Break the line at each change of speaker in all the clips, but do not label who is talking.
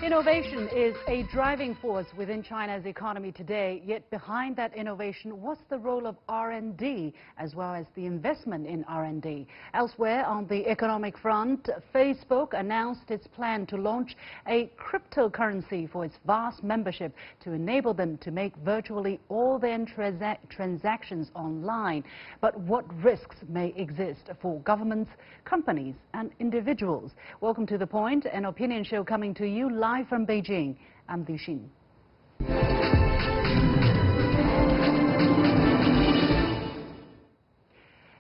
Innovation is a driving force within China's economy today, yet behind that innovation, what's the role of R&D as well as the investment in R&D? Elsewhere on the economic front, Facebook announced its plan to launch a cryptocurrency for its vast membership to enable them to make virtually all their transactions online. But what risks may exist for governments, companies and individuals? Welcome to The Point, an opinion show coming to you live from Beijing. I'm Du Xin.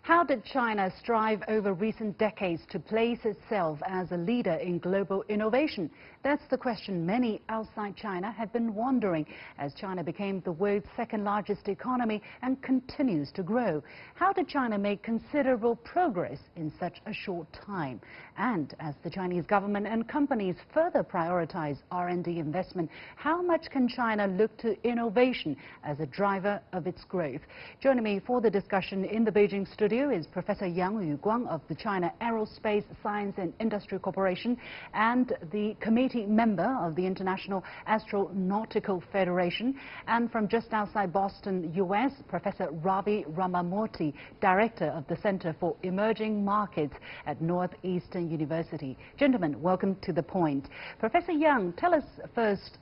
How did China strive over recent decades to place itself as a leader in global innovation? That's the question many outside China have been wondering as China became the world's second largest economy and continues to grow. How did China make considerable progress in such a short time? And as the Chinese government and companies further prioritize R&D investment, how much can China look to innovation as a driver of its growth? Joining me for the discussion in the Beijing studio is Professor Yang Yuguang of the China Aerospace Science and Industry Corporation and the committee member of the International Astronautical Federation, and from just outside Boston, U.S., Professor Ravi Ramamurthy, Director of the Center for Emerging Markets at Northeastern University. Gentlemen, welcome to The Point. Professor Yang, tell us first,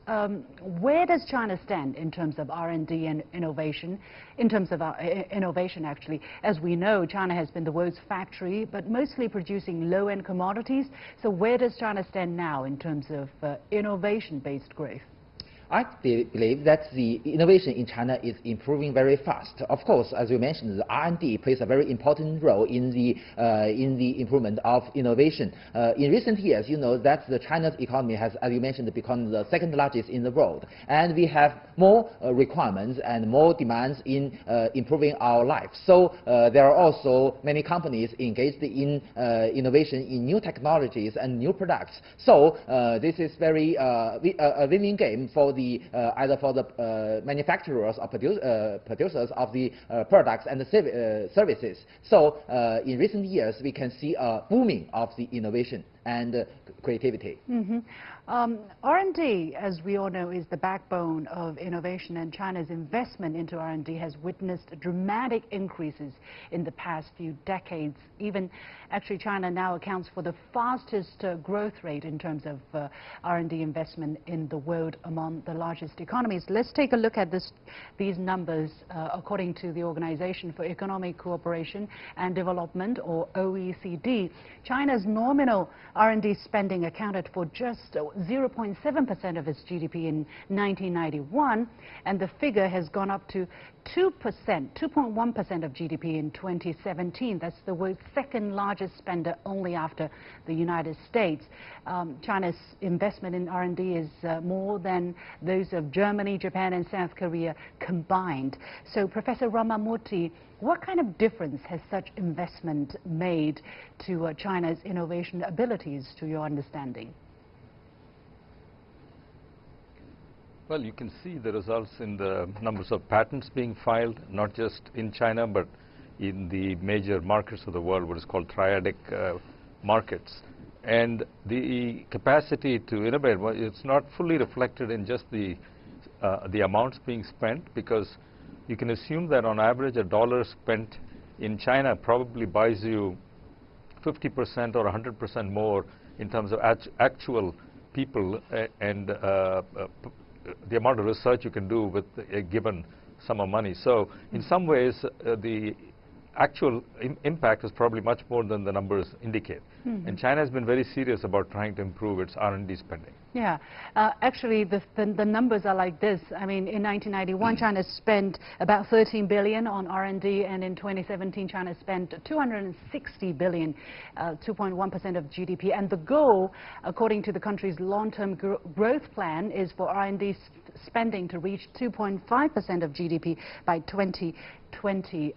where does China stand in terms of R&D and innovation? In terms of innovation, actually, as we know, China has been the world's factory, but mostly producing low-end commodities. So where does China stand now in terms of innovation-based growth?
I believe that the innovation in China is improving very fast. Of course, as you mentioned, the R&D plays a very important role in the improvement of innovation. In recent years, you know that China's economy has, as you mentioned, become the second largest in the world, and we have more requirements and more demands in improving our life. So there are also many companies engaged in innovation in new technologies and new products. So this is very a winning game for either for the manufacturers or producers of the products and the services. So in recent years, we can see a booming of the innovation and creativity.
Mm-hmm. R&D, as we all know, is the backbone of innovation, and China's investment into R&D has witnessed dramatic increases in the past few decades. Even actually, China now accounts for the fastest growth rate in terms of R&D investment in the world among the largest economies. Let's take a look at these numbers. According to the Organization for Economic Cooperation and Development, or OECD, China's nominal R&D spending accounted for just 0.7% of its GDP in 1991, and the figure has gone up to 2.1% of GDP in 2017. That's the world's second largest spender, only after the United States. China's investment in R&D is more than those of Germany, Japan and South Korea combined. So, Professor Ramamurthy, what kind of difference has such investment made to China's innovation abilities, to your understanding?
Well, you can see the results in the numbers of patents being filed, not just in China, but in the major markets of the world, what is called triadic markets. And the capacity to innovate, well, it's not fully reflected in just the amounts being spent, because you can assume that on average $1 spent in China probably buys you 50% or 100% more in terms of actual people and the amount of research you can do with a given sum of money. So in some ways, the actual impact is probably much more than the numbers indicate. Mm-hmm. And China has been very serious about trying to improve its R&D spending.
Yeah, actually the numbers are like this. I mean, in 1991, China spent about 13 billion on R&D, and in 2017, China spent 260 billion, 2.1% of GDP. And the goal, according to the country's long-term growth plan, is for R&D spending to reach 2.5% of GDP by 2020. 2020.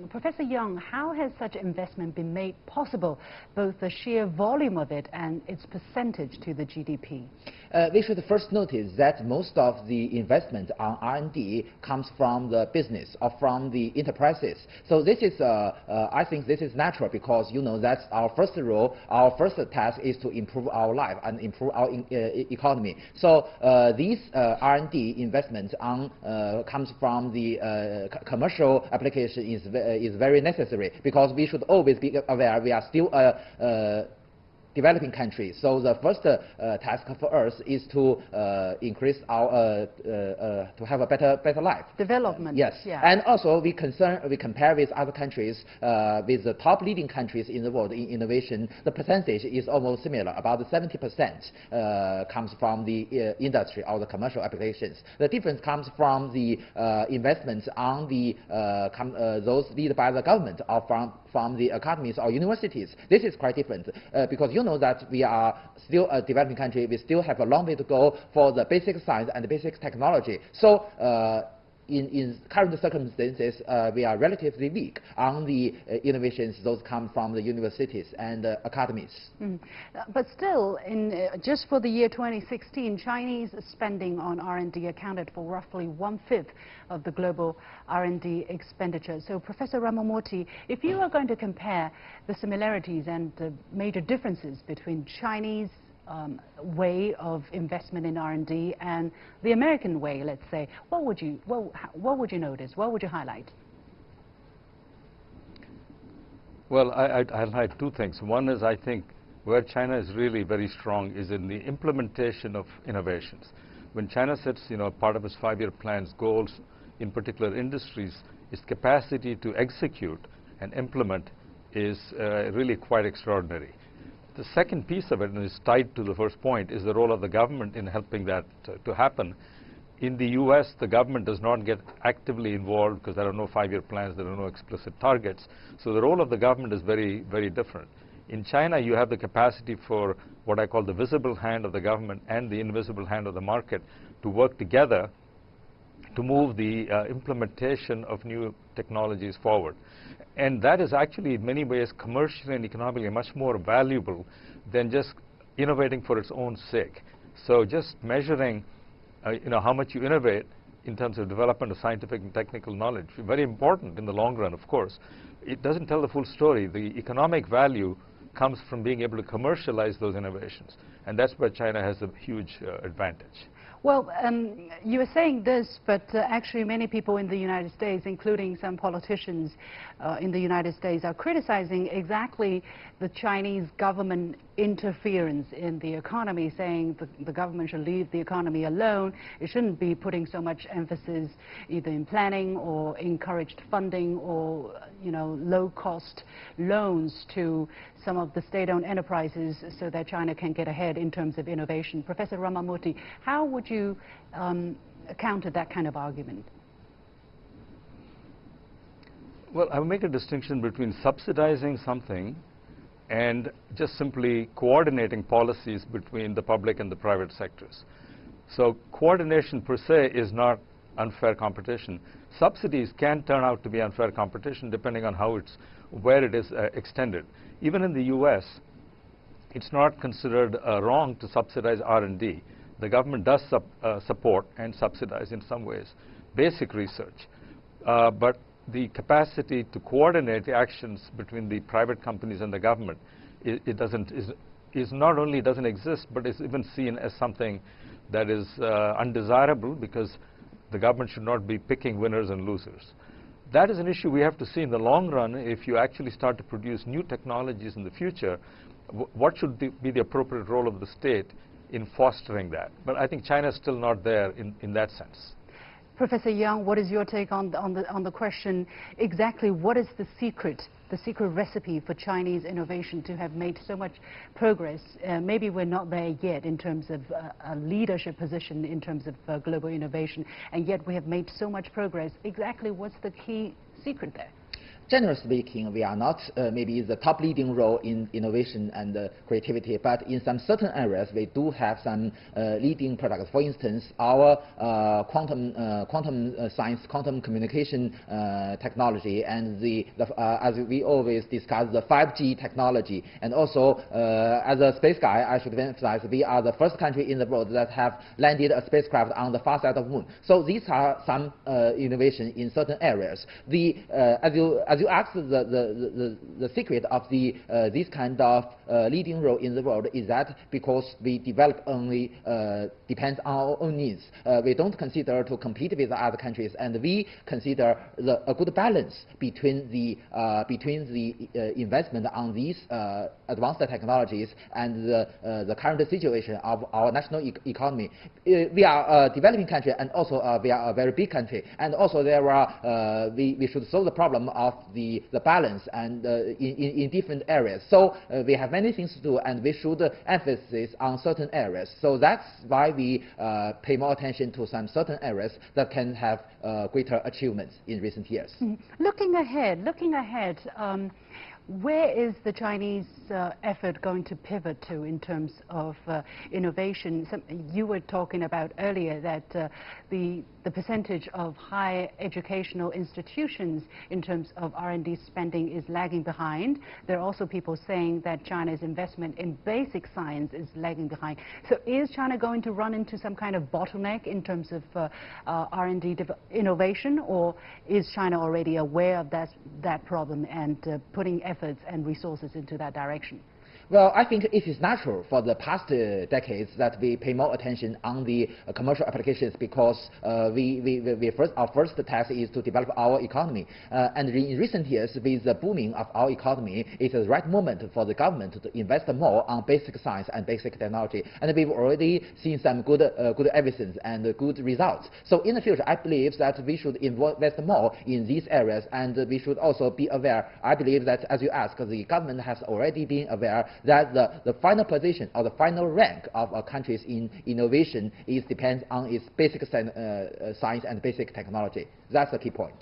Professor Young, how has such investment been made possible, both the sheer volume of it and its percentage to the GDP?
We should first notice that most of the investment on R&D comes from the business or from the enterprises. So this is, I think this is natural, because you know that's our first role, our first task is to improve our life and improve our economy. So these R&D investments comes from the commercial application is very necessary, because we should always be aware we are still developing countries. So the first task for us is to increase our to have a better life.
Development.
Yes.
Yeah.
And also we compare with other countries, with the top leading countries in the world in innovation. The percentage is almost similar. About 70% comes from the industry or the commercial applications. The difference comes from the investments on the those led by the government or from the academies or universities. This is quite different, because you know that we are still a developing country. We still have a long way to go for the basic science and the basic technology. So in current circumstances, we are relatively weak on the innovations. Those come from the universities and academies.
But still, just for the year 2016, Chinese spending on R&D accounted for roughly 1/5 of the global R&D expenditure. So, Professor Ramamurthy, if you are going to compare the similarities and the major differences between Chinese way of investment in R&D and the American way, let's say, what would you notice? What would you highlight?
Well, I'd highlight two things. One is, I think where China is really very strong is in the implementation of innovations. When China sets, part of its 5-year plan's goals in particular industries, its capacity to execute and implement is really quite extraordinary. The second piece of it, and is tied to the first point, is the role of the government in helping that to happen. In the US, the government does not get actively involved because there are no 5-year plans, there are no explicit targets. So the role of the government is very, very different. In China, you have the capacity for what I call the visible hand of the government and the invisible hand of the market to work together to move the implementation of new technologies forward. And that is actually in many ways commercially and economically much more valuable than just innovating for its own sake. So just measuring how much you innovate in terms of development of scientific and technical knowledge, very important in the long run, of course. It doesn't tell the full story. The economic value comes from being able to commercialize those innovations. And that's where China has a huge advantage.
Well, you were saying this, but actually many people in the United States, including some politicians in the United States, are criticizing exactly the Chinese government interference in the economy, saying the government should leave the economy alone. It shouldn't be putting so much emphasis either in planning or encouraged funding or, low-cost loans to some of the state-owned enterprises so that China can get ahead in terms of innovation. Professor Ramamurthy, how would you counter that kind of argument?
Well, I would make a distinction between subsidizing something and just simply coordinating policies between the public and the private sectors. So coordination per se is not unfair competition. Subsidies can turn out to be unfair competition depending on where it is extended. Even in the US, it's not considered wrong to subsidize R&D. The government does support and subsidize in some ways basic research. But the capacity to coordinate the actions between the private companies and the government, is not only doesn't exist, but is even seen as something that is undesirable, because the government should not be picking winners and losers. That is an issue we have to see in the long run. If you actually start to produce new technologies in the future, what should be the appropriate role of the state in fostering that? But I think China is still not there in that sense.
Professor Young, what is your take on the question? Exactly what is the secret recipe for Chinese innovation to have made so much progress? Maybe we're not there yet in terms of a leadership position in terms of global innovation, and yet we have made so much progress. Exactly what's the key secret there?
generally speaking, we are not maybe the top leading role in innovation and creativity, but in some certain areas, we do have some leading products. For instance, our quantum science, quantum communication technology, and as we always discuss, the 5G technology. And also, as a space guy, I should emphasize, we are the first country in the world that have landed a spacecraft on the far side of the moon. So these are some innovation in certain areas. As you asked, the secret of this kind of leading role in the world is that because we develop only depends on our own needs. We don't consider to compete with other countries, and we consider a good balance between the investment on these advanced technologies and the current situation of our national economy. We are a developing country, and also we are a very big country, and also there are we should solve the problem of the balance and in different areas. So we have many things to do, and we should emphasize on certain areas. So that's why we pay more attention to some certain areas that can have greater achievements in recent years.
Looking ahead, where is the Chinese effort going to pivot to in terms of innovation? You were talking about earlier that the percentage of higher educational institutions in terms of R&D spending is lagging behind. There are also people saying that China's investment in basic science is lagging behind. So is China going to run into some kind of bottleneck in terms of R&D innovation, or is China already aware of that problem and putting efforts and resources into that direction?
Well, I think it is natural for the past decades that we pay more attention on the commercial applications because our first task is to develop our economy. And in recent years, with the booming of our economy, it's the right moment for the government to invest more on basic science and basic technology. And we've already seen some good evidence and good results. So in the future, I believe that we should invest more in these areas, and we should also be aware. I believe that, as you asked, the government has already been aware that the final position or the final rank of countries in innovation depends on its basic science and basic technology. That's the key point.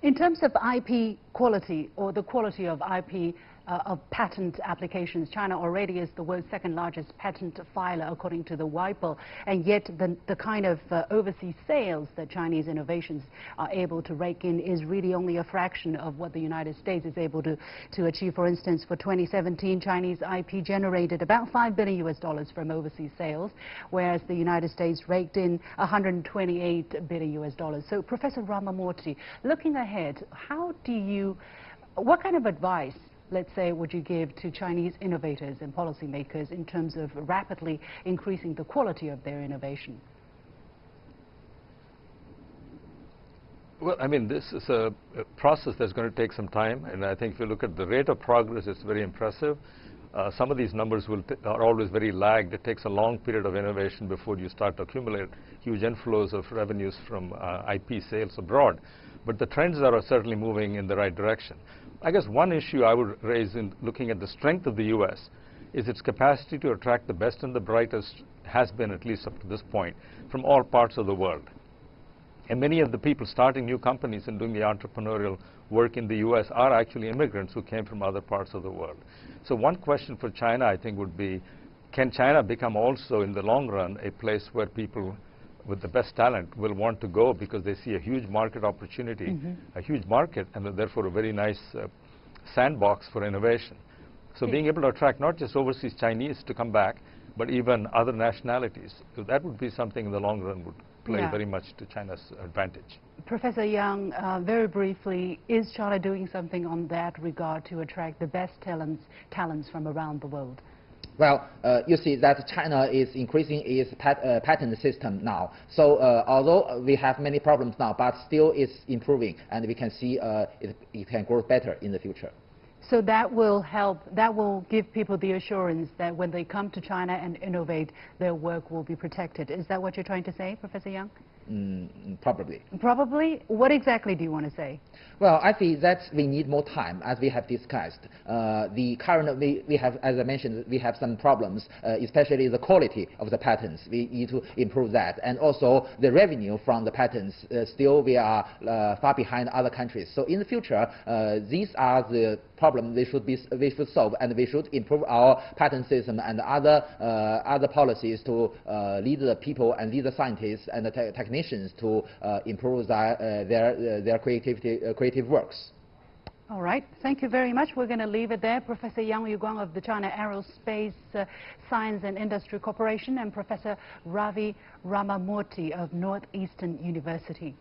In terms of IP quality, or the quality of IP of patent applications, China already is the world's second largest patent filer according to the WIPO, and yet the kind of overseas sales that Chinese innovations are able to rake in is really only a fraction of what the United States is able to achieve. For instance, for 2017, Chinese IP generated about $5 billion from overseas sales, whereas the United States raked in $128 billion. So, Professor Ramamurthy, looking ahead, what kind of advice, let's say, would you give to Chinese innovators and policymakers in terms of rapidly increasing the quality of their innovation?
Well, I mean, this is a process that's going to take some time, and I think if you look at the rate of progress, it's very impressive. Some of these numbers are always very lagged. It takes a long period of innovation before you start to accumulate huge inflows of revenues from IP sales abroad. But the trends are certainly moving in the right direction. I guess one issue I would raise in looking at the strength of the U.S. is its capacity to attract the best and the brightest, has been at least up to this point, from all parts of the world. And many of the people starting new companies and doing the entrepreneurial work in the U.S. are actually immigrants who came from other parts of the world. So one question for China, I think, would be, can China become also, in the long run, a place where people with the best talent will want to go because they see a huge market opportunity, a huge market, and therefore a very nice sandbox for innovation. So being able to attract not just overseas Chinese to come back, but even other nationalities. So that would be something in the long run would play very much to China's advantage.
Professor Yang, very briefly, is China doing something on that regard to attract the best talents from around the world?
Well, you see that China is increasing its patent system now. So although we have many problems now, but still it's improving, and we can see it can grow better in the future.
So that will help, that will give people the assurance that when they come to China and innovate, their work will be protected. Is that what you're trying to say, Professor Yang?
probably.
Probably? What exactly do you want to say?
Well, I think that we need more time, as we have discussed. The current, we have, as I mentioned, we have some problems, especially the quality of the patents. We need to improve that. And also the revenue from the patents, still we are far behind other countries. So in the future, these are the problems we should solve, and we should improve our patent system and other policies to lead the people and lead the scientists and the technicians to improve their creative works.
All right. Thank you very much. We're going to leave it there. Professor Yang Yuguang of the China Aerospace Science and Industry Corporation and Professor Ravi Ramamurthy of Northeastern University.